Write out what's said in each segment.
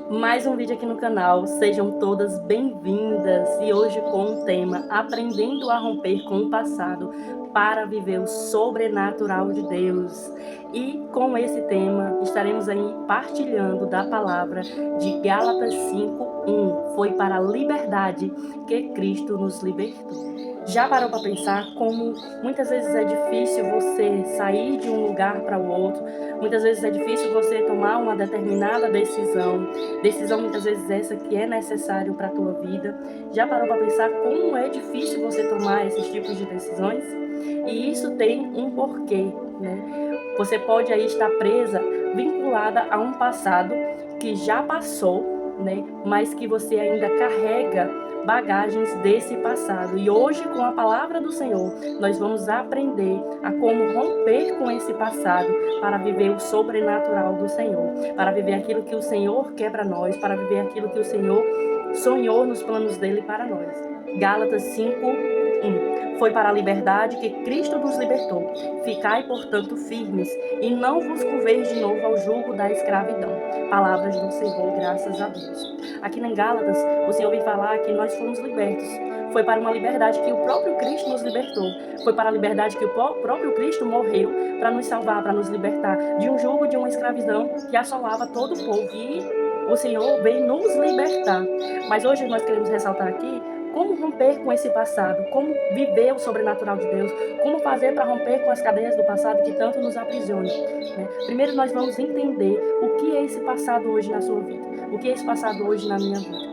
Mais um vídeo aqui no canal, sejam todas bem-vindas e hoje com o tema Aprendendo a Romper com o Passado para Viver o Sobrenatural de Deus. E com esse tema estaremos aí partilhando da palavra de Gálatas 5:1. Foi para a liberdade que Cristo nos libertou. Já parou para pensar como muitas vezes é difícil você sair de um lugar para o outro, muitas vezes é difícil você tomar uma determinada decisão muitas vezes essa que é necessário para a tua vida. Já parou para pensar como é difícil você tomar esses tipos de decisões? E isso tem um porquê, né? Você pode aí estar presa, vinculada a um passado que já passou, né? Mas que você ainda carrega bagagens desse passado. E hoje, com a palavra do Senhor, nós vamos aprender a como romper com esse passado para viver o sobrenatural do Senhor, para viver aquilo que o Senhor quer para nós, para viver aquilo que o Senhor sonhou nos planos dele para nós. Gálatas 5:1. Foi para a liberdade que Cristo nos libertou. Ficai, portanto, firmes e não vos curveis de novo ao jugo da escravidão. Palavras do Senhor, graças a Deus. Aqui em Gálatas, o Senhor vem falar que nós fomos libertos. Foi para uma liberdade que o próprio Cristo nos libertou. Foi para a liberdade que o próprio Cristo morreu para nos salvar, para nos libertar de um jugo, de uma escravidão que assolava todo o povo. E o Senhor vem nos libertar. Mas hoje nós queremos ressaltar aqui como romper com esse passado, como viver o sobrenatural de Deus, como fazer para romper com as cadeias do passado que tanto nos aprisiona, né? Primeiro nós vamos entender o que é esse passado hoje na sua vida, o que é esse passado hoje na minha vida.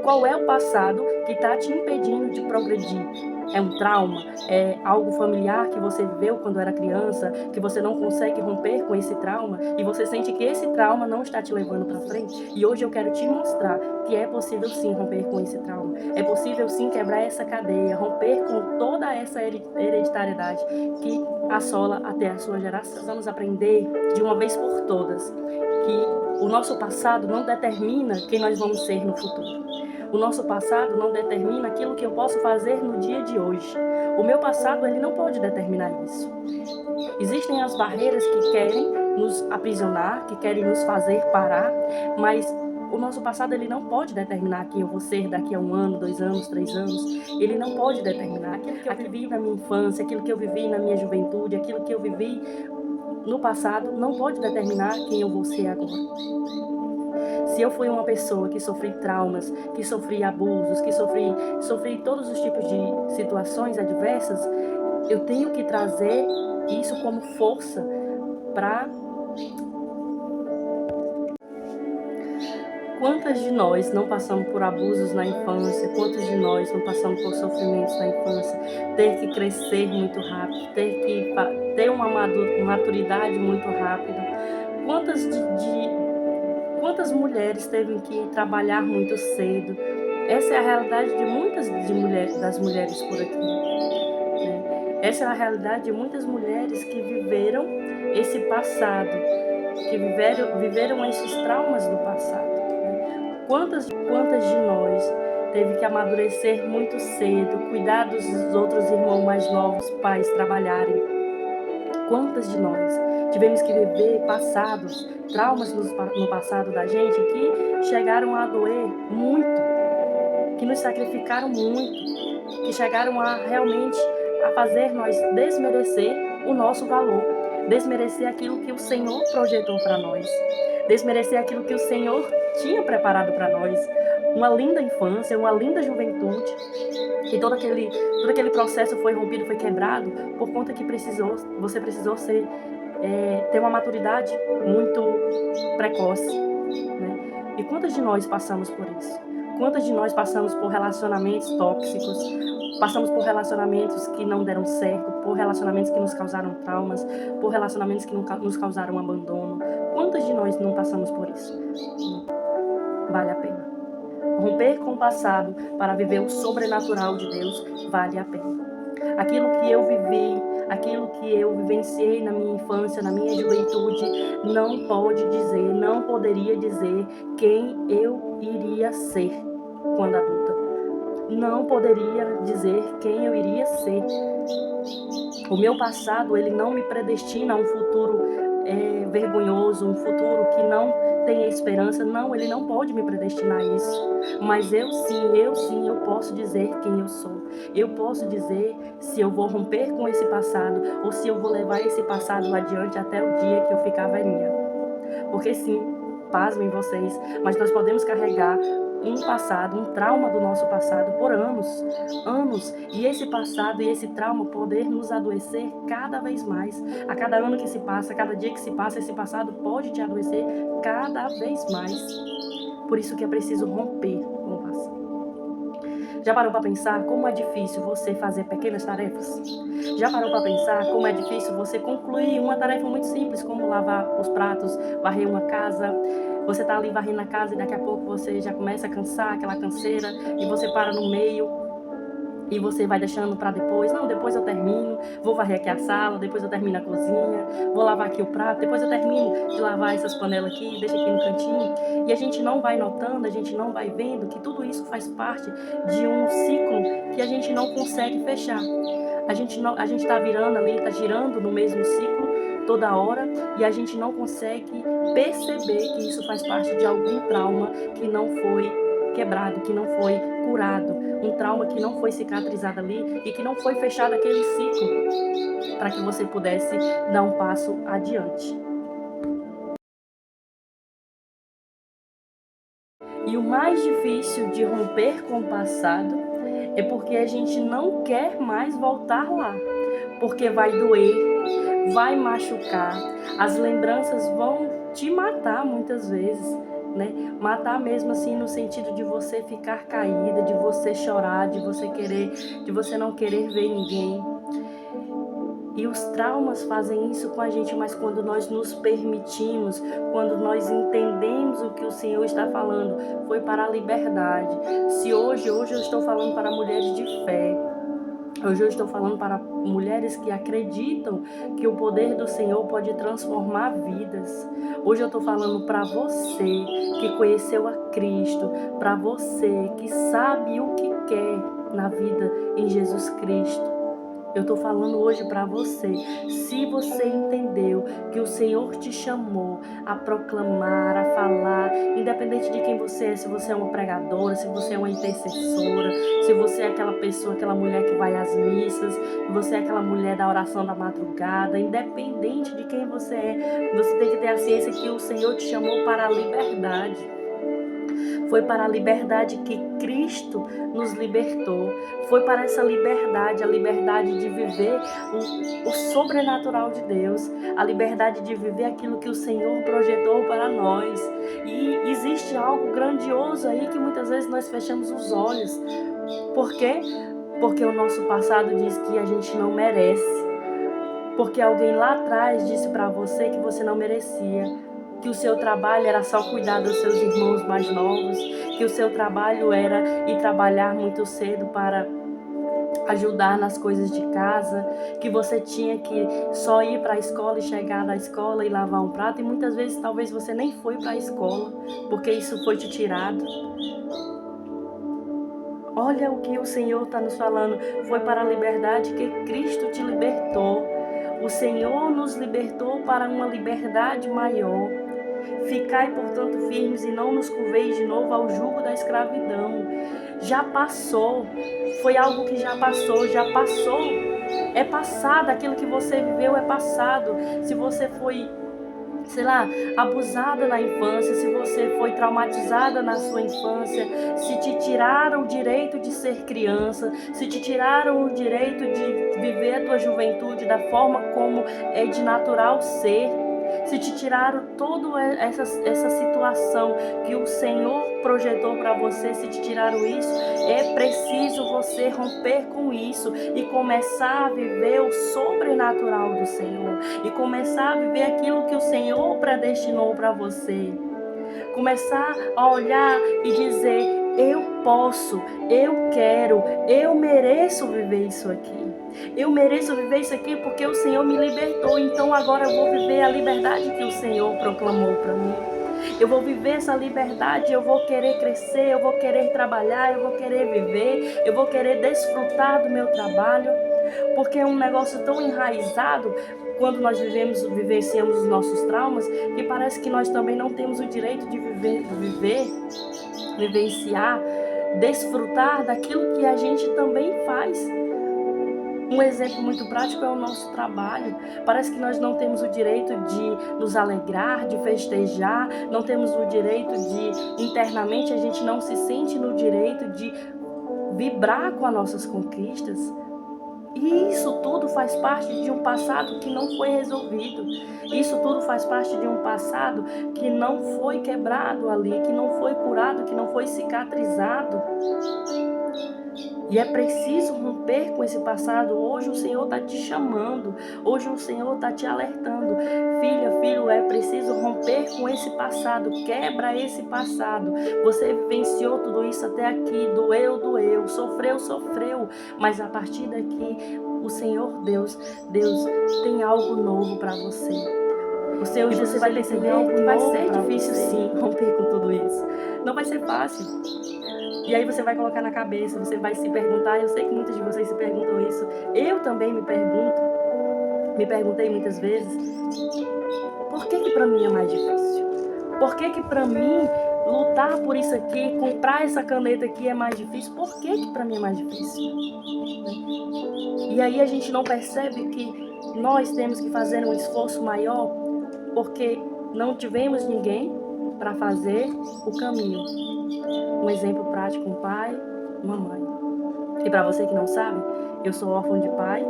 Qual é o passado que está te impedindo de progredir? É um trauma? É algo familiar que você viveu quando era criança, que você não consegue romper com esse trauma e você sente que esse trauma não está te levando para frente? E hoje eu quero te mostrar que é possível sim romper com esse trauma. É possível sim quebrar essa cadeia, romper com toda essa hereditariedade que assola até a sua geração. Vamos aprender de uma vez por todas que o nosso passado não determina quem nós vamos ser no futuro. O nosso passado não determina aquilo que eu posso fazer no dia de hoje. O meu passado, ele não pode determinar isso. Existem as barreiras que querem nos aprisionar, que querem nos fazer parar, mas o nosso passado, ele não pode determinar quem eu vou ser daqui a 1 ano, 2 anos, 3 anos. Ele não pode determinar aquilo que eu vivi na minha infância, aquilo que eu vivi na minha juventude, aquilo que eu vivi no passado, não pode determinar quem eu vou ser agora. Se eu fui uma pessoa que sofri traumas, que sofri abusos, que sofri todos os tipos de situações adversas, eu tenho que trazer isso como força para... Quantas de nós não passamos por abusos na infância? Quantos de nós não passamos por sofrimentos na infância? Ter que crescer muito rápido, ter que ter uma maturidade muito rápida. Quantas mulheres teve que trabalhar muito cedo? Essa é a realidade de muitas das mulheres por aqui, né? Essa é a realidade de muitas mulheres que viveram esse passado, que viveram esses traumas do passado, né? Quantas de nós teve que amadurecer muito cedo, cuidar dos outros irmãos mais novos, pais trabalharem? Quantas de nós tivemos que viver passados, traumas no passado da gente que chegaram a doer muito, que nos sacrificaram muito, que chegaram a realmente a fazer nós desmerecer o nosso valor, desmerecer aquilo que o Senhor projetou para nós, desmerecer aquilo que o Senhor tinha preparado para nós. Uma linda infância, uma linda juventude, e todo aquele processo foi rompido, foi quebrado, por conta que você precisou ter uma maturidade muito precoce, né? E quantas de nós passamos por isso? Quantas de nós passamos por relacionamentos tóxicos, passamos por relacionamentos que não deram certo, por relacionamentos que nos causaram traumas, por relacionamentos que nos causaram abandono? Quantas de nós não passamos por isso? Vale a pena. Romper com o passado para viver o sobrenatural de Deus vale a pena. Aquilo que eu vivi, aquilo que eu vivenciei na minha infância, na minha juventude, não poderia dizer quem eu iria ser quando adulta. Não poderia dizer quem eu iria ser. O meu passado, ele não me predestina a um futuro vergonhoso, um futuro tenha esperança. Não, Ele não pode me predestinar a isso. Mas eu sim, eu posso dizer quem eu sou. Eu posso dizer se eu vou romper com esse passado ou se eu vou levar esse passado adiante até o dia que eu ficar velhinha. Porque sim, pasmem vocês, mas nós podemos carregar um passado, um trauma do nosso passado por anos, e esse passado e esse trauma poder nos adoecer cada vez mais. A cada ano que se passa, a cada dia que se passa, esse passado pode te adoecer cada vez mais. Por isso que é preciso romper com o passado. Já parou para pensar como é difícil você fazer pequenas tarefas? Já parou para pensar como é difícil você concluir uma tarefa muito simples, como lavar os pratos, varrer uma casa? Você tá ali varrendo a casa e daqui a pouco você já começa a cansar, aquela canseira, e você para no meio e você vai deixando para depois. Não, depois eu termino, vou varrer aqui a sala, depois eu termino a cozinha, vou lavar aqui o prato, depois eu termino de lavar essas panelas aqui, deixa aqui no cantinho. E a gente não vai notando, a gente não vai vendo que tudo isso faz parte de um ciclo que a gente não consegue fechar. A gente tá virando ali, tá girando no mesmo ciclo toda hora e a gente não consegue perceber que isso faz parte de algum trauma que não foi quebrado, que não foi curado, um trauma que não foi cicatrizado ali e que não foi fechado aquele ciclo para que você pudesse dar um passo adiante. E o mais difícil de romper com o passado é porque a gente não quer mais voltar lá, porque vai doer, vai machucar, as lembranças vão te matar muitas vezes, né? Matar mesmo assim no sentido de você ficar caída, de você chorar, de você não querer ver ninguém. E os traumas fazem isso com a gente, mas quando nós nos permitimos, quando nós entendemos o que o Senhor está falando, foi para a liberdade. Se hoje eu estou falando para mulheres de fé, hoje eu estou falando para mulheres que acreditam que o poder do Senhor pode transformar vidas. Hoje eu estou falando para você que conheceu a Cristo, para você que sabe o que quer na vida em Jesus Cristo. Eu estou falando hoje para você, se você entendeu que o Senhor te chamou a proclamar, a falar, independente de quem você é, se você é uma pregadora, se você é uma intercessora, se você é aquela pessoa, aquela mulher que vai às missas, se você é aquela mulher da oração da madrugada, independente de quem você é, você tem que ter a ciência que o Senhor te chamou para a liberdade. Foi para a liberdade que Cristo nos libertou. Foi para essa liberdade, a liberdade de viver o sobrenatural de Deus, a liberdade de viver aquilo que o Senhor projetou para nós. E existe algo grandioso aí que muitas vezes nós fechamos os olhos. Por quê? Porque o nosso passado diz que a gente não merece. Porque alguém lá atrás disse para você que você não merecia, que o seu trabalho era só cuidar dos seus irmãos mais novos, que o seu trabalho era ir trabalhar muito cedo para ajudar nas coisas de casa, que você tinha que só ir para a escola e chegar da escola e lavar um prato, e muitas vezes talvez você nem foi para a escola, porque isso foi te tirado. Olha o que o Senhor está nos falando, foi para a liberdade que Cristo te libertou. O Senhor nos libertou para uma liberdade maior. Ficai, portanto, firmes e não nos curveis de novo ao jugo da escravidão. Já passou, foi algo que já passou. É passado, aquilo que você viveu é passado. Se você foi, sei lá, abusada na infância, se você foi traumatizada na sua infância, se te tiraram o direito de ser criança, se te tiraram o direito de viver a tua juventude da forma como é de natural ser, se te tiraram toda essa situação que o Senhor projetou para você, se te tiraram isso, é preciso você romper com isso e começar a viver o sobrenatural do Senhor, e começar a viver aquilo que o Senhor predestinou para você. Começar a olhar e dizer: eu posso, eu quero, eu mereço viver isso aqui. Eu mereço viver isso aqui porque o Senhor me libertou, então agora eu vou viver a liberdade que o Senhor proclamou para mim. Eu vou viver essa liberdade, eu vou querer crescer, eu vou querer trabalhar, eu vou querer viver, eu vou querer desfrutar do meu trabalho, porque é um negócio tão enraizado. quando nós vivenciamos os nossos traumas, que parece que nós também não temos o direito de vivenciar, desfrutar daquilo que a gente também faz. Um exemplo muito prático é o nosso trabalho. Parece que nós não temos o direito de nos alegrar, de festejar, não temos o direito de, internamente, a gente não se sente no direito de vibrar com as nossas conquistas. E isso tudo faz parte de um passado que não foi resolvido. Isso tudo faz parte de um passado que não foi quebrado ali, que não foi curado, que não foi cicatrizado. E é preciso romper com esse passado. Hoje o Senhor está te chamando. Hoje o Senhor está te alertando. Filha, filho, é preciso romper com esse passado. Quebra esse passado. Você vivenciou tudo isso até aqui. Doeu. Sofreu. Mas a partir daqui, o Senhor Deus tem algo novo para você. O Senhor Jesus, você vai perceber que vai ser difícil sim romper com tudo isso. Não vai ser fácil. E aí você vai colocar na cabeça, você vai se perguntar, eu sei que muitos de vocês se perguntam isso, eu também me perguntei muitas vezes, por que para mim é mais difícil? Por que para mim lutar por isso aqui, comprar essa caneta aqui é mais difícil? Por que para mim é mais difícil? E aí a gente não percebe que nós temos que fazer um esforço maior, porque não tivemos ninguém para fazer o caminho. Um exemplo prático, um pai, uma mãe. E para você que não sabe, eu sou órfã de pai,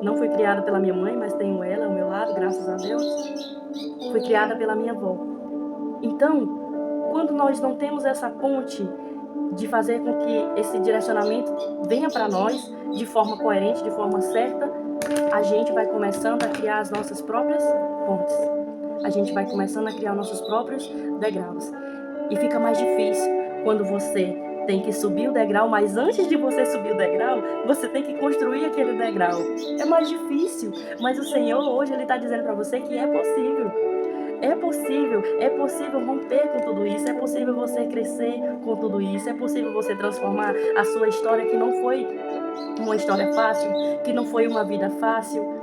não fui criada pela minha mãe, mas tenho ela ao meu lado, graças a Deus. Fui criada pela minha avó. Então, quando nós não temos essa ponte de fazer com que esse direcionamento venha para nós de forma coerente, de forma certa, a gente vai começando a criar as nossas próprias pontes. A gente vai começando a criar nossos próprios degraus. E fica mais difícil quando você tem que subir o degrau, mas antes de você subir o degrau, você tem que construir aquele degrau. É mais difícil, mas o Senhor hoje Ele está dizendo para você que é possível. É possível romper com tudo isso, é possível você crescer com tudo isso, é possível você transformar a sua história, que não foi uma história fácil, que não foi uma vida fácil.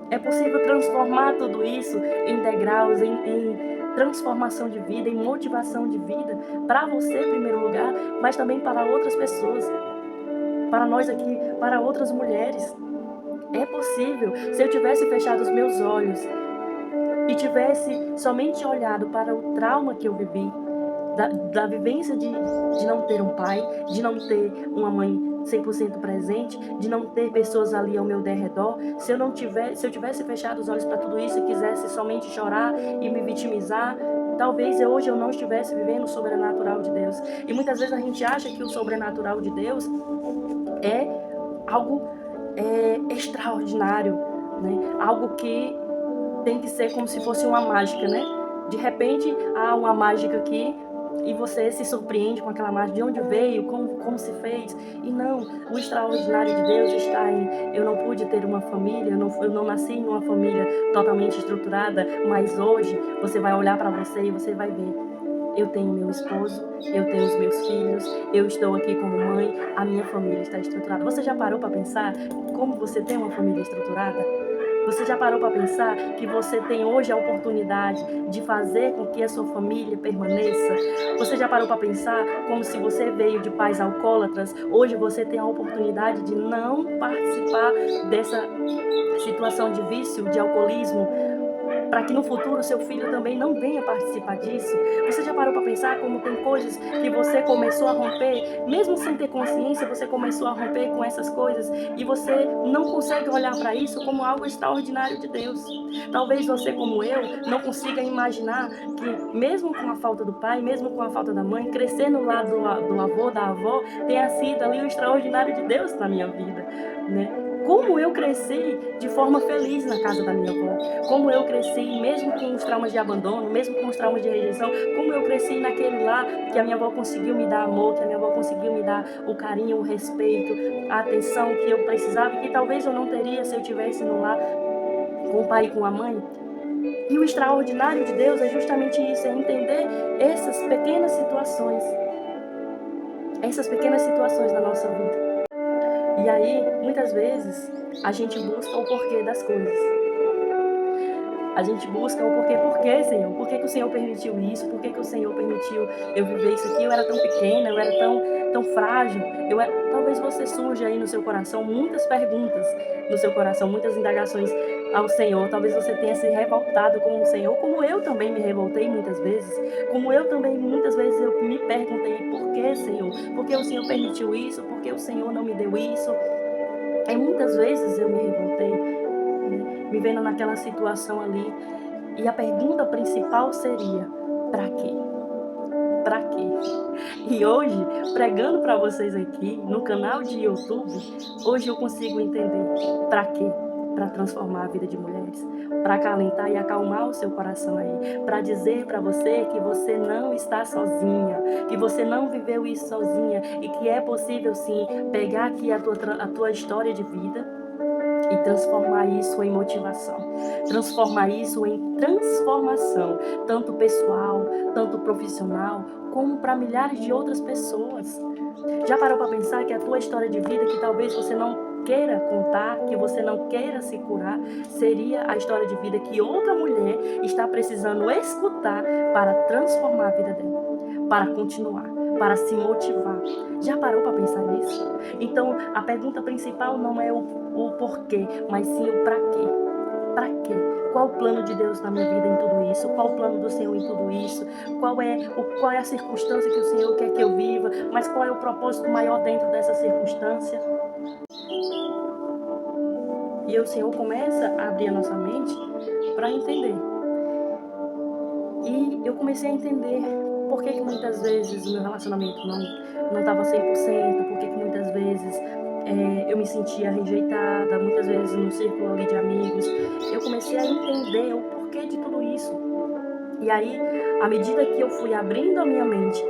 É possível transformar tudo isso em degraus, em transformação de vida, em motivação de vida, para você em primeiro lugar, mas também para outras pessoas, para nós aqui, para outras mulheres. É possível. Se eu tivesse fechado os meus olhos e tivesse somente olhado para o trauma que eu vivi, da vivência de não ter um pai, de não ter uma mãe 100% presente, de não ter pessoas ali ao meu derredor, se eu tivesse fechado os olhos para tudo isso e quisesse somente chorar e me vitimizar, talvez hoje eu não estivesse vivendo o sobrenatural de Deus. E muitas vezes a gente acha que o sobrenatural de Deus é algo extraordinário, né? Algo que tem que ser como se fosse uma mágica, né? De repente há uma mágica aqui e você se surpreende com aquela mágica, de onde veio, como se fez. E não, o extraordinário de Deus está em, eu não pude ter uma família, eu não nasci em uma família totalmente estruturada, mas hoje você vai olhar para você e você vai ver, eu tenho meu esposo, eu tenho os meus filhos, eu estou aqui como mãe, a minha família está estruturada. Você já parou para pensar como você tem uma família estruturada? Você já parou para pensar que você tem hoje a oportunidade de fazer com que a sua família permaneça? Você já parou para pensar como se você veio de pais alcoólatras, hoje você tem a oportunidade de não participar dessa situação de vício, de alcoolismo, para que no futuro seu filho também não venha participar disso? Você já parou para pensar como tem coisas que você começou a romper, mesmo sem ter consciência, você começou a romper com essas coisas e você não consegue olhar para isso como algo extraordinário de Deus? Talvez você, como eu, não consiga imaginar que mesmo com a falta do pai, mesmo com a falta da mãe, crescer no lado do avô, da avó, tenha sido ali o extraordinário de Deus na minha vida, né? Como eu cresci de forma feliz na casa da minha avó, como eu cresci mesmo com os traumas de abandono, mesmo com os traumas de rejeição, como eu cresci naquele lar que a minha avó conseguiu me dar amor, que a minha avó conseguiu me dar o carinho, o respeito, a atenção que eu precisava e que talvez eu não teria se eu tivesse no lar com o pai e com a mãe. E o extraordinário de Deus é justamente isso, é entender essas pequenas situações da nossa vida. E aí, muitas vezes, a gente busca o porquê das coisas. A gente busca o porquê. Por que, Senhor? Por que o Senhor permitiu isso? Por que o Senhor permitiu eu viver isso aqui? Eu era tão pequena, eu era tão frágil. Talvez você surja aí no seu coração muitas perguntas, no seu coração, muitas indagações ao Senhor. Talvez você tenha se revoltado com o Senhor, como eu também me revoltei muitas vezes. Como eu também, muitas vezes, eu me perguntei, por que, Senhor? Por que o Senhor permitiu isso? Por que o Senhor não me deu isso? E muitas vezes eu me revoltei, né, me vendo naquela situação ali. E a pergunta principal seria, pra quê? Pra quê? E hoje, pregando para vocês aqui, no canal de YouTube, hoje eu consigo entender pra quê? Para transformar a vida de mulheres, para acalentar e acalmar o seu coração aí, para dizer para você que você não está sozinha, que você não viveu isso sozinha e que é possível sim pegar aqui a tua história de vida e transformar isso em motivação, transformar isso em transformação, tanto pessoal, tanto profissional, como para milhares de outras pessoas. Já parou para pensar que a tua história de vida, que talvez você não queira contar, que você não queira se curar, seria a história de vida que outra mulher está precisando escutar para transformar a vida dela, para continuar, para se motivar. Já parou para pensar nisso? Então, a pergunta principal não é o porquê, mas sim o para quê. Para quê? Qual o plano de Deus na minha vida em tudo isso? Qual o plano do Senhor em tudo isso? Qual é a circunstância que o Senhor quer que eu viva? Mas qual é o propósito maior dentro dessa circunstância? E o Senhor começa a abrir a nossa mente para entender. E eu comecei a entender por que muitas vezes o meu relacionamento não estava 100%, por que muitas vezes eu me sentia rejeitada, muitas vezes no círculo ali de amigos. Eu comecei a entender o porquê de tudo isso. E aí, à medida que eu fui abrindo a minha mente,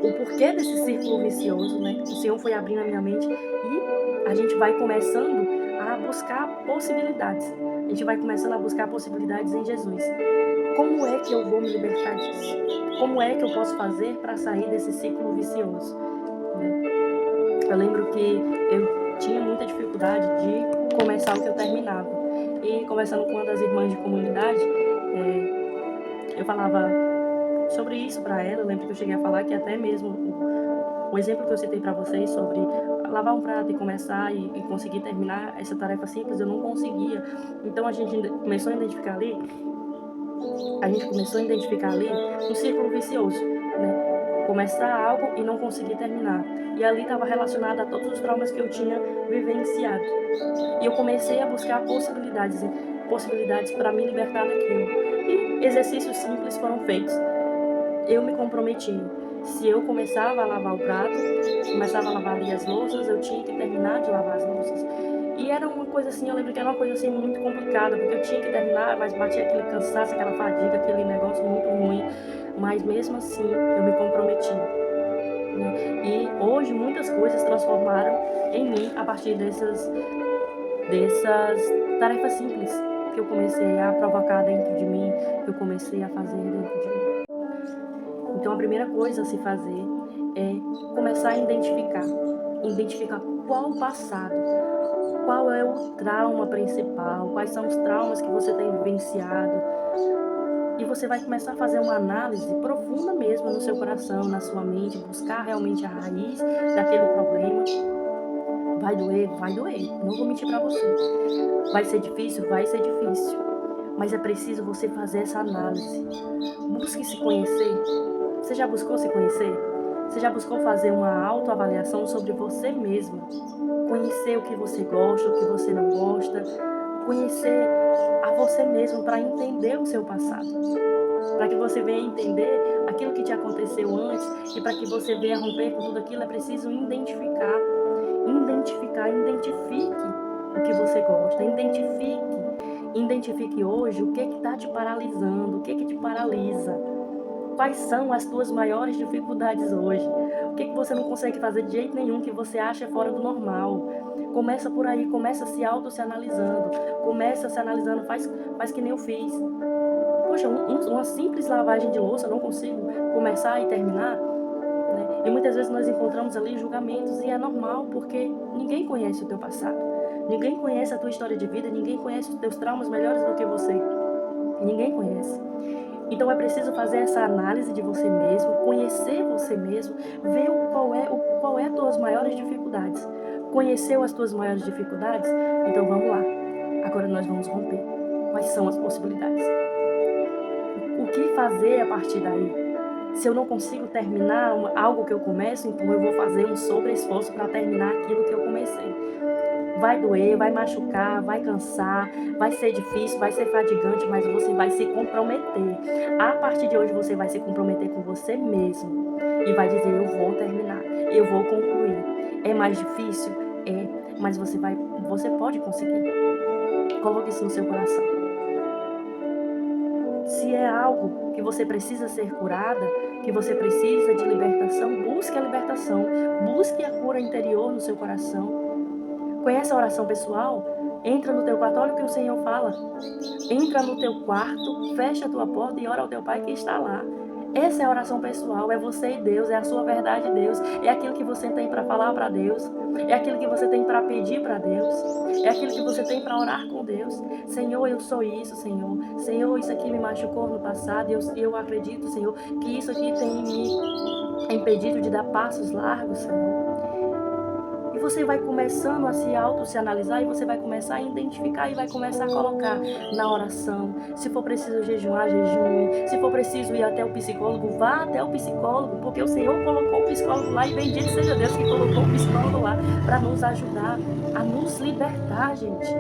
o porquê desse círculo vicioso, né? O Senhor foi abrindo a minha mente e a gente vai começando a buscar possibilidades. A gente vai começando a buscar possibilidades em Jesus. Como é que eu vou me libertar disso? Como é que eu posso fazer para sair desse ciclo vicioso? Né? Eu lembro que eu tinha muita dificuldade de começar o que eu terminava. E conversando com uma das irmãs de comunidade, eu falava sobre isso para ela. Eu lembro que eu cheguei a falar que até mesmo o exemplo que eu citei para vocês sobre lavar um prato e começar e conseguir terminar essa tarefa simples, eu não conseguia. Então a gente começou a identificar ali um círculo vicioso, né? Começar algo e não conseguir terminar. E ali estava relacionado a todos os traumas que eu tinha vivenciado. E eu comecei a buscar possibilidades para me libertar daquilo. E exercícios simples foram feitos. Eu me comprometi. Se eu começava a lavar o prato, começava a lavar ali as louças, eu tinha que terminar de lavar as louças. E era uma coisa assim, eu lembro que era uma coisa assim muito complicada, porque eu tinha que terminar, mas batia aquele cansaço, aquela fadiga, aquele negócio muito ruim. Mas mesmo assim, eu me comprometi. Né? E hoje muitas coisas transformaram em mim a partir dessas tarefas simples que eu comecei a provocar dentro de mim, que eu comecei a fazer dentro de mim. Então a primeira coisa a se fazer é começar a identificar qual o passado, qual é o trauma principal, quais são os traumas que você tem vivenciado. E você vai começar a fazer uma análise profunda mesmo no seu coração, na sua mente, buscar realmente a raiz daquele problema. Vai doer? Vai doer, não vou mentir para você. Vai ser difícil? Vai ser difícil. Mas é preciso você fazer essa análise. Busque se conhecer. Você já buscou se conhecer? Você já buscou fazer uma autoavaliação sobre você mesma? Conhecer o que você gosta, o que você não gosta. Conhecer a você mesmo para entender o seu passado. Para que você venha entender aquilo que te aconteceu antes e para que você venha romper com tudo aquilo, é preciso identifique o que você gosta, identifique hoje o que está te paralisando, o que te paralisa. Quais são as tuas maiores dificuldades hoje? O que você não consegue fazer de jeito nenhum, que você acha fora do normal? Começa por aí, começa se analisando, faz que nem eu fiz. Poxa, uma simples lavagem de louça, eu não consigo começar e terminar, né? E muitas vezes nós encontramos ali julgamentos, e é normal, porque ninguém conhece o teu passado, ninguém conhece a tua história de vida, ninguém conhece os teus traumas melhores do que você. Ninguém conhece. Então é preciso fazer essa análise de você mesmo, conhecer você mesmo, ver qual é as tuas maiores dificuldades. Conheceu as tuas maiores dificuldades? Então vamos lá. Agora nós vamos romper. Quais são as possibilidades? O que fazer a partir daí? Se eu não consigo terminar algo que eu começo, então eu vou fazer um sobre-esforço para terminar aquilo que eu comecei. Vai doer, vai machucar, vai cansar, vai ser difícil, vai ser fatigante, mas você vai se comprometer. A partir de hoje você vai se comprometer com você mesmo e vai dizer: eu vou terminar, eu vou concluir. É mais difícil? É, mas você pode conseguir. Coloque isso no seu coração. Se é algo que você precisa ser curada, que você precisa de libertação, busque a libertação, busque a cura interior no seu coração. Conhece a oração pessoal? Entra no teu quarto, olha o que o Senhor fala. Entra no teu quarto, fecha a tua porta e ora ao teu Pai que está lá. Essa é a oração pessoal, é você e Deus, é a sua verdade e Deus, é aquilo que você tem para falar para Deus, é aquilo que você tem para pedir para Deus, é aquilo que você tem para orar com Deus. Senhor, eu sou isso, Senhor. Senhor, isso aqui me machucou no passado e eu acredito, Senhor, que isso aqui tem me impedido de dar passos largos, Senhor. E você vai começando a se analisar e você vai começar a identificar e vai começar a colocar na oração. Se for preciso jejuar, jejue. Se for preciso ir até o psicólogo, vá até o psicólogo, porque o Senhor colocou o psicólogo lá e bendito seja Deus que colocou o psicólogo lá para nos ajudar a nos libertar, gente.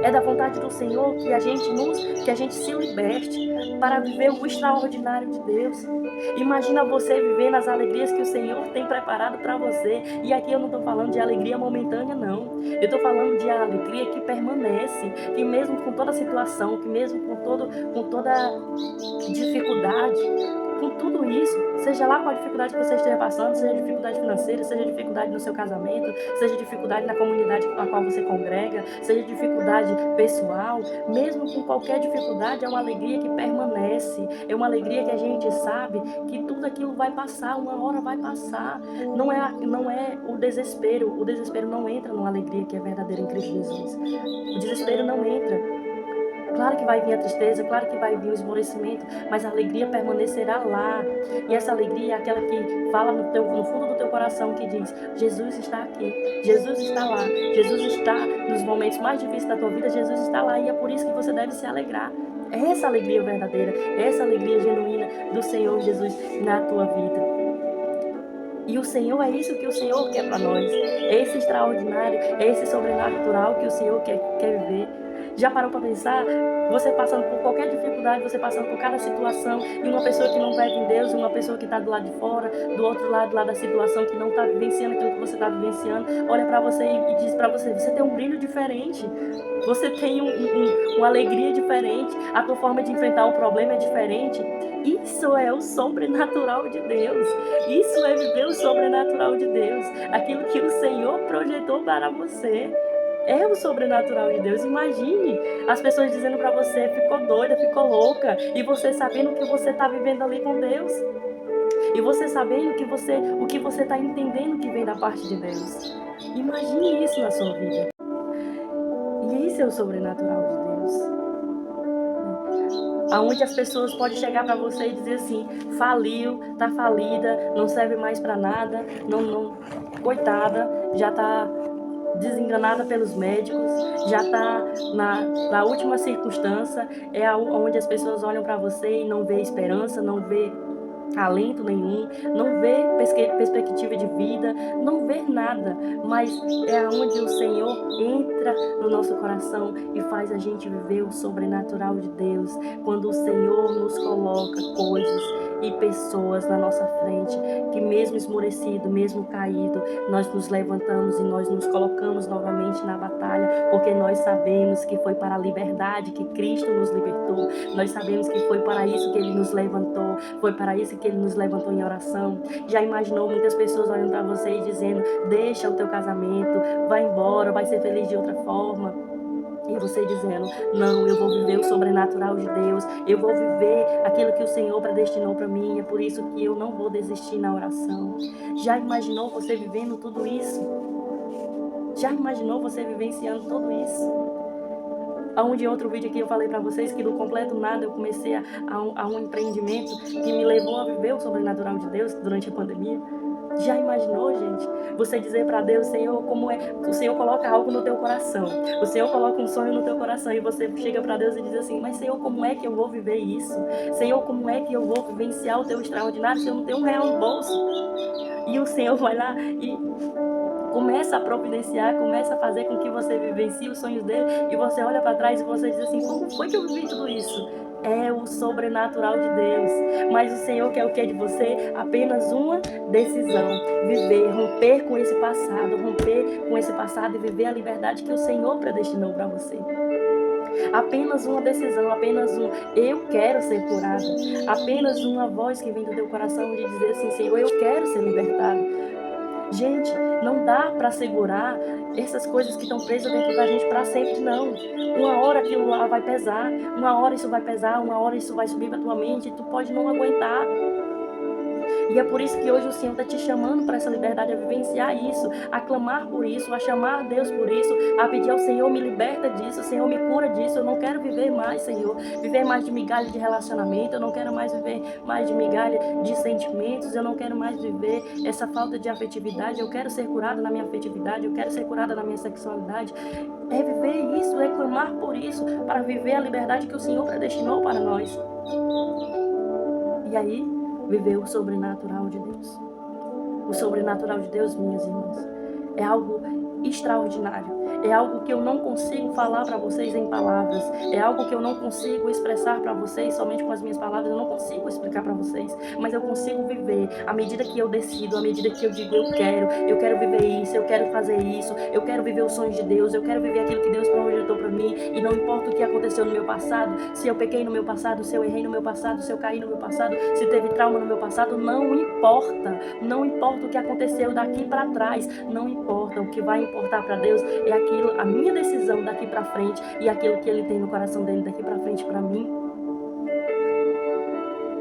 É da vontade do Senhor que a gente se liberte para viver o extraordinário de Deus. Imagina você vivendo as alegrias que o Senhor tem preparado para você. E aqui eu não estou falando de alegria momentânea, não. Eu estou falando de alegria que permanece, que mesmo com toda situação, que mesmo com toda dificuldade, com tudo isso, seja lá qual a dificuldade que você esteja passando, seja dificuldade financeira, seja dificuldade no seu casamento, seja dificuldade na comunidade com a qual você congrega, seja dificuldade pessoal, mesmo com qualquer dificuldade, é uma alegria que permanece, é uma alegria que a gente sabe que tudo aquilo vai passar, uma hora vai passar. Não é o desespero não entra numa alegria que é verdadeira em Cristo Jesus. O desespero não entra. Claro que vai vir a tristeza, claro que vai vir o esmorecimento, mas a alegria permanecerá lá. E essa alegria é aquela que fala no fundo do teu coração, que diz: Jesus está aqui, Jesus está lá, Jesus está nos momentos mais difíceis da tua vida, Jesus está lá, e é por isso que você deve se alegrar. É essa alegria verdadeira, é essa alegria genuína do Senhor Jesus na tua vida. E o Senhor, é isso que o Senhor quer para nós. É esse extraordinário, é esse sobrenatural que o Senhor quer viver. Já parou para pensar? Você passando por qualquer dificuldade, você passando por cada situação, e uma pessoa que não vive em Deus, uma pessoa que está do lado de fora, do outro lado lá da situação, que não está vivenciando aquilo que você está vivenciando, olha para você e diz para você: você tem um brilho diferente, você tem uma alegria diferente, a tua forma de enfrentar o problema é diferente. Isso é o sobrenatural de Deus. Isso é viver o sobrenatural de Deus. Aquilo que o Senhor projetou para você. É o sobrenatural de Deus. Imagine as pessoas dizendo para você: ficou doida, ficou louca, e você sabendo que você está vivendo ali com Deus. E você sabendo o que você está entendendo que vem da parte de Deus. Imagine isso na sua vida. E esse é o sobrenatural de Deus. Aonde as pessoas podem chegar para você e dizer assim: faliu, tá falida, não serve mais para nada, coitada, já tá desenganada pelos médicos, já está na última circunstância, é onde as pessoas olham para você e não vê esperança, não vê alento nenhum, não vê perspectiva de vida, não vê nada, mas é onde o Senhor entra no nosso coração e faz a gente viver o sobrenatural de Deus, quando o Senhor nos coloca coisas e pessoas na nossa frente, que mesmo esmorecido, mesmo caído, nós nos levantamos e nós nos colocamos novamente na batalha, porque nós sabemos que foi para a liberdade que Cristo nos libertou, nós sabemos que foi para isso que Ele nos levantou, foi para isso que Ele nos levantou em oração. Já imaginou muitas pessoas olhando para você e dizendo: deixa o teu casamento, vai embora, vai ser feliz de outra forma. E você dizendo: não, eu vou viver o sobrenatural de Deus, eu vou viver aquilo que o Senhor predestinou para mim, é por isso que eu não vou desistir na oração. Já imaginou você vivendo tudo isso? Já imaginou você vivenciando tudo isso? Onde em outro vídeo aqui eu falei para vocês que do completo nada eu comecei a um empreendimento que me levou a viver o sobrenatural de Deus durante a pandemia. Já imaginou, gente? Você dizer para Deus, Senhor, como é? O Senhor coloca algo no teu coração. O Senhor coloca um sonho no teu coração e você chega para Deus e diz assim: mas Senhor, como é que eu vou viver isso? Senhor, como é que eu vou vivenciar o teu extraordinário se eu não tenho R$1 no bolso? E o Senhor vai lá e começa a providenciar, começa a fazer com que você vivencie os sonhos dele, e você olha para trás e você diz assim: como foi que eu vivi tudo isso? É o sobrenatural de Deus. Mas o Senhor quer o que de você? Apenas uma decisão: viver, romper com esse passado e viver a liberdade que o Senhor predestinou para você. Apenas uma decisão, apenas eu quero ser curado. Apenas uma voz que vem do teu coração de dizer assim: Senhor, eu quero ser libertado. Gente, não dá para segurar essas coisas que estão presas dentro da gente para sempre, não. Uma hora aquilo lá vai pesar, uma hora isso vai pesar, uma hora isso vai subir para tua mente e tu pode não aguentar. E é por isso que hoje o Senhor está te chamando para essa liberdade, a vivenciar isso, a clamar por isso, a chamar Deus por isso, a pedir ao Senhor: me liberta disso, Senhor, me cura disso. Eu não quero viver mais, Senhor, viver mais de migalha de relacionamento, eu não quero mais viver mais de migalha de sentimentos, eu não quero mais viver essa falta de afetividade, eu quero ser curada na minha afetividade, eu quero ser curada na minha sexualidade. É viver isso, é clamar por isso, para viver a liberdade que o Senhor predestinou para nós. E aí, viver o sobrenatural de Deus. O sobrenatural de Deus, minhas irmãs, é algo extraordinário. É algo que eu não consigo falar para vocês em palavras. É algo que eu não consigo expressar para vocês somente com as minhas palavras. Eu não consigo explicar para vocês. Mas eu consigo viver à medida que eu decido, à medida que eu digo: eu quero viver isso, eu quero fazer isso, eu quero viver os sonhos de Deus, eu quero viver aquilo que Deus projetou para mim. E não importa o que aconteceu no meu passado, se eu pequei no meu passado, se eu errei no meu passado, se eu caí no meu passado, se teve trauma no meu passado, não importa. Não importa o que aconteceu daqui para trás, não importa. O que vai importar para Deus é aquilo, a minha decisão daqui para frente e aquilo que Ele tem no coração dele daqui para frente para mim.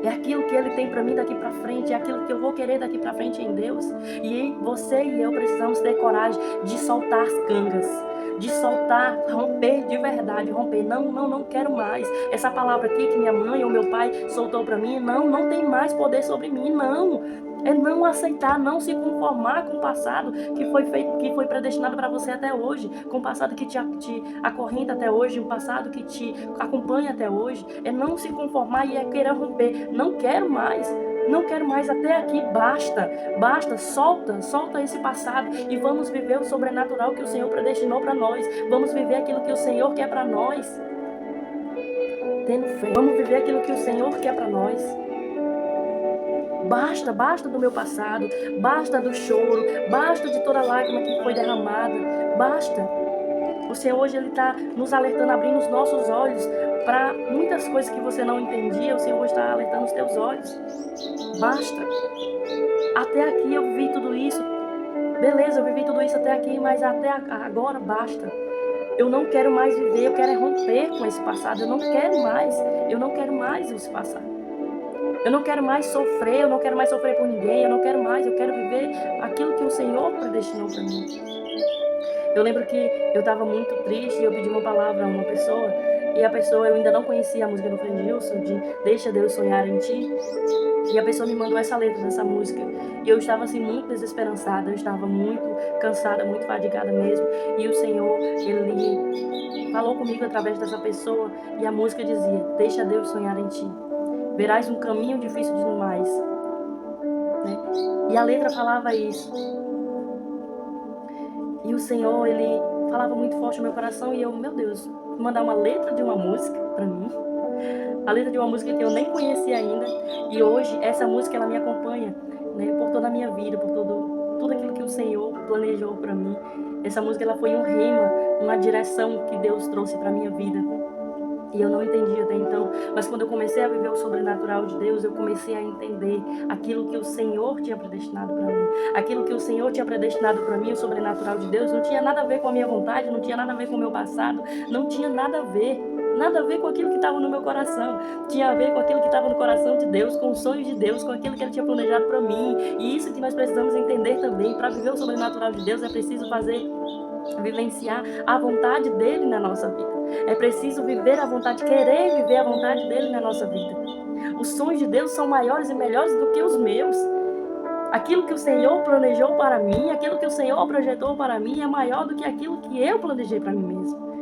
É aquilo que Ele tem para mim daqui para frente, é aquilo que eu vou querer daqui para frente em Deus. E você e eu precisamos ter coragem de soltar as cangas, de soltar, romper de verdade, romper. Não quero mais. Essa palavra aqui que minha mãe ou meu pai soltou para mim, não tem mais poder sobre mim, não. É não aceitar, não se conformar com o passado que foi feito, que foi predestinado para você até hoje, com o passado que te acorrenta até hoje, um passado que te acompanha até hoje. É não se conformar e é querer romper. Não quero mais até aqui, basta, solta esse passado e vamos viver o sobrenatural que o Senhor predestinou para nós. Vamos viver aquilo que o Senhor quer para nós. Tendo fé, vamos viver aquilo que o Senhor quer para nós. Basta do meu passado, basta do choro, basta de toda lágrima que foi derramada, basta. O Senhor hoje Ele está nos alertando, abrindo os nossos olhos para muitas coisas que você não entendia. O Senhor hoje está alertando os teus olhos. Basta. Até aqui eu vivi tudo isso. Beleza, eu vivi tudo isso até aqui, mas até agora basta. Eu não quero mais viver, eu quero romper com esse passado. Eu não quero mais esse passado. Eu não quero mais sofrer, eu não quero mais sofrer por ninguém, eu quero viver aquilo que o Senhor predestinou para mim. Eu lembro que eu estava muito triste e eu pedi uma palavra a uma pessoa, e a pessoa, eu ainda não conhecia a música do Frangilson, de Deixa Deus Sonhar em Ti, e a pessoa me mandou essa letra dessa música, e eu estava assim muito desesperançada, eu estava muito cansada, muito fadigada mesmo, e o Senhor, Ele falou comigo através dessa pessoa, e a música dizia: Deixa Deus sonhar em Ti. Verás um caminho difícil demais. Né? E a letra falava isso. E o Senhor, Ele falava muito forte no meu coração. E eu, meu Deus, mandar uma letra de uma música para mim. A letra de uma música que eu nem conhecia ainda. E hoje, essa música, ela me acompanha, né, por toda a minha vida, por tudo aquilo que o Senhor planejou para mim. Essa música, ela foi um rema, uma direção que Deus trouxe para minha vida. E eu não entendia até então, mas quando eu comecei a viver o sobrenatural de Deus, eu comecei a entender aquilo que o Senhor tinha predestinado para mim. Aquilo que o Senhor tinha predestinado para mim, o sobrenatural de Deus, não tinha nada a ver com a minha vontade, não tinha nada a ver com o meu passado, não tinha nada a ver com aquilo que estava no meu coração. Tinha a ver com aquilo que estava no coração de Deus, com os sonhos de Deus, com aquilo que Ele tinha planejado para mim. E isso que nós precisamos entender também. Para viver o sobrenatural de Deus é preciso vivenciar a vontade dEle na nossa vida. É preciso viver a vontade, querer viver a vontade dele na nossa vida. Os sonhos de Deus são maiores e melhores do que os meus. Aquilo que o Senhor planejou para mim, aquilo que o Senhor projetou para mim é maior do que aquilo que eu planejei para mim mesmo.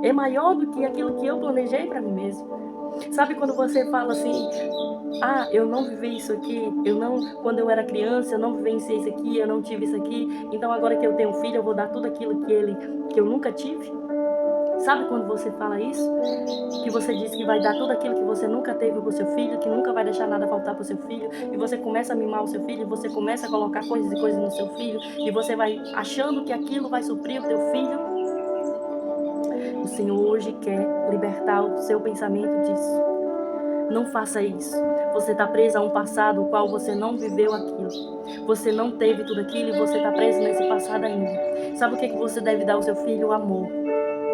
É maior do que aquilo que eu planejei para mim mesmo. Sabe quando você fala assim, eu não vivi isso aqui, quando eu era criança, eu não vivenciei isso aqui, eu não tive isso aqui, então agora que eu tenho filho, eu vou dar tudo aquilo que eu nunca tive? Sabe quando você fala isso? Que você diz que vai dar tudo aquilo que você nunca teve para o seu filho, que nunca vai deixar nada faltar para o seu filho, e você começa a mimar o seu filho, e você começa a colocar coisas e coisas no seu filho, e você vai achando que aquilo vai suprir o teu filho. O Senhor hoje quer libertar o seu pensamento disso. Não faça isso. Você está preso a um passado o qual você não viveu aquilo. Você não teve tudo aquilo e você está preso nesse passado ainda. Sabe o que você deve dar ao seu filho? O amor.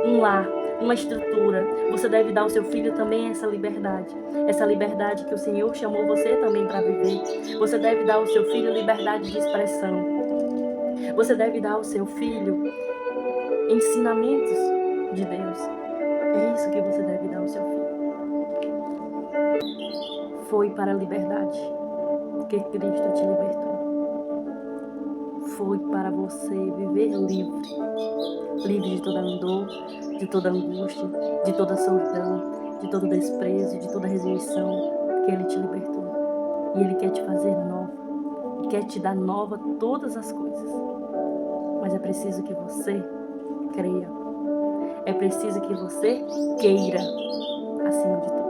Um lar, uma estrutura. Você deve dar ao seu filho também essa liberdade que o Senhor chamou você também para viver. Você deve dar ao seu filho liberdade de expressão. Você deve dar ao seu filho ensinamentos de Deus. É isso que você deve dar ao seu filho. Foi para a liberdade que Cristo te libertou. Foi para você viver livre de toda dor, de toda angústia, de toda solidão, de todo desprezo, de toda rejeição, que Ele te libertou. E Ele quer te fazer nova, e quer te dar nova todas as coisas. Mas é preciso que você creia. É preciso que você queira, acima de tudo.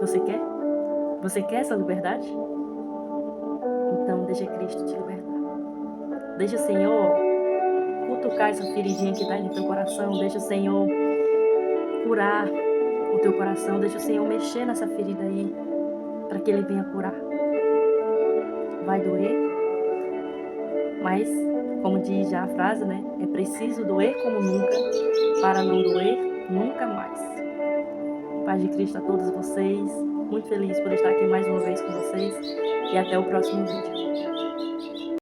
Você quer? Você quer essa liberdade? Então deixa Cristo te libertar. Deixa o Senhor cutucar essa feridinha que está aí no teu coração. Deixa o Senhor curar o teu coração. Deixa o Senhor mexer nessa ferida aí, para que Ele venha curar. Vai doer, mas, como diz já a frase, né? É preciso doer como nunca, para não doer nunca mais. Paz de Cristo a todos vocês. Muito feliz por estar aqui mais uma vez com vocês. E até o próximo vídeo.